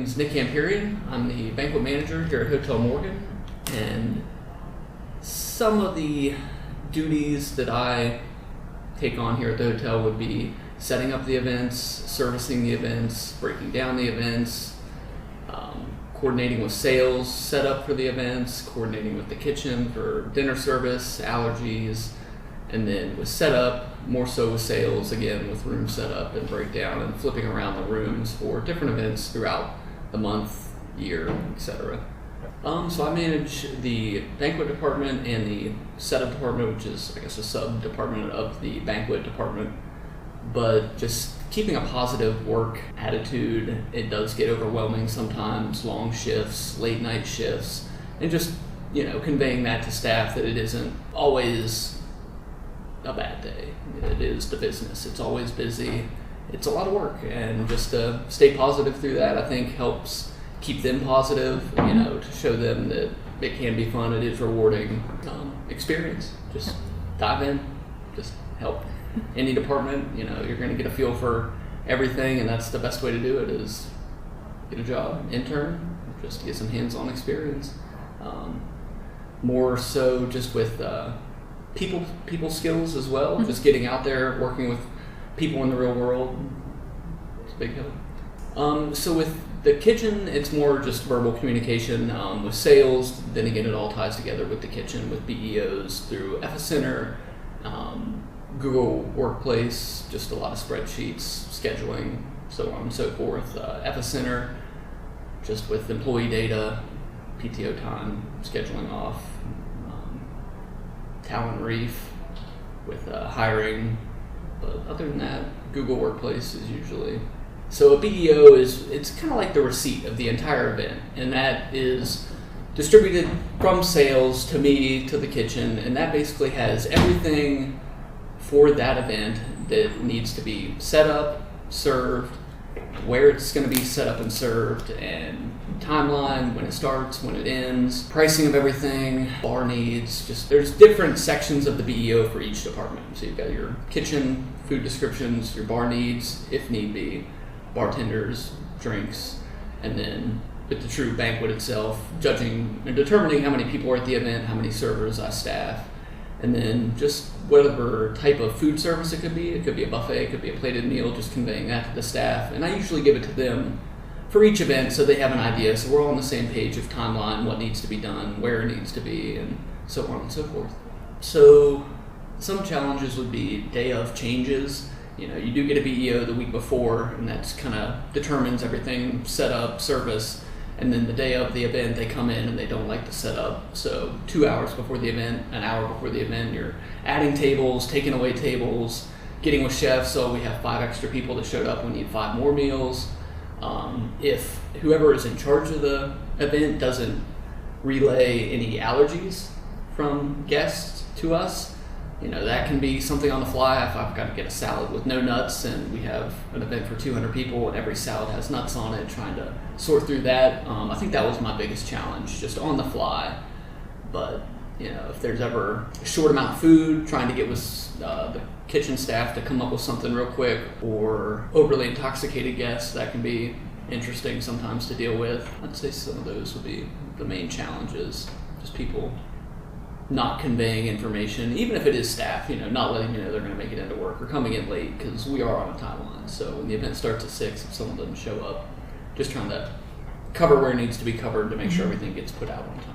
name's Nick Amperian. I'm the banquet manager here at Hotel Morgan, and some of the duties that I take on here at the hotel would be setting up the events, servicing the events, breaking down the events, coordinating with sales, set up for the events, coordinating with the kitchen for dinner service, allergies, and then with setup, more so with sales, again with room setup and breakdown and flipping around the rooms for different events throughout the month, year, etc. So I manage the banquet department and the setup department, which is, I guess, a sub-department of the banquet department. But just keeping a positive work attitude, it does get overwhelming sometimes, long shifts, late night shifts, and just, conveying that to staff that it isn't always a bad day. It is the business. It's always busy. It's a lot of work, and just to stay positive through that, I think helps keep them positive, to show them that it can be fun, it is rewarding experience. Just dive in, just help any department. You're going to get a feel for everything, and that's the best way to do it, is get a job, intern, just get some hands-on experience. More so just with people skills as well, just getting out there, working with people in the real world. It's a big help. So with the kitchen, it's more just verbal communication. With sales, then again, it all ties together with the kitchen, with BEOs through Epicenter, Google Workplace, just a lot of spreadsheets, scheduling, so on and so forth. Epicenter, just with employee data, PTO time, scheduling off. Talent Reef with hiring, but other than that, Google Workplace is usually. So a BEO it's kind of like the receipt of the entire event, and that is distributed from sales to me to the kitchen, and that basically has everything for that event that needs to be set up, served, where it's going to be set up and served, and timeline, when it starts, when it ends, pricing of everything, bar needs, just there's different sections of the BEO for each department. So you've got your kitchen, food descriptions, your bar needs, if need be, bartenders, drinks, and then with the true banquet itself, judging and determining how many people are at the event, how many servers I staff, and then just whatever type of food service it could be. It could be a buffet, it could be a plated meal, just conveying that to the staff. And I usually give it to them for each event so they have an idea, so we're all on the same page of timeline, what needs to be done, where it needs to be, and so on and so forth. So some challenges would be day of changes. You do get a BEO the week before, and that's kind of determines everything, set up, service, and then the day of the event they come in and they don't like the setup. So 2 hours before the event, an hour before the event, you're adding tables, taking away tables, getting with chefs, so we have 5 extra people that showed up, we need 5 more meals. If whoever is in charge of the event doesn't relay any allergies from guests to us, that can be something on the fly. If I've got to get a salad with no nuts and we have an event for 200 people and every salad has nuts on it, trying to sort through that. I think that was my biggest challenge, just on the fly. But, if there's ever a short amount of food, trying to get with the kitchen staff to come up with something real quick, or overly intoxicated guests, that can be interesting sometimes to deal with. I'd say some of those would be the main challenges, just people not conveying information, even if it is staff, not letting me know they're going to make it into work or coming in late, because we are on a timeline. So when the event starts at 6, if someone doesn't show up, just trying to cover where it needs to be covered to make sure everything gets put out on time.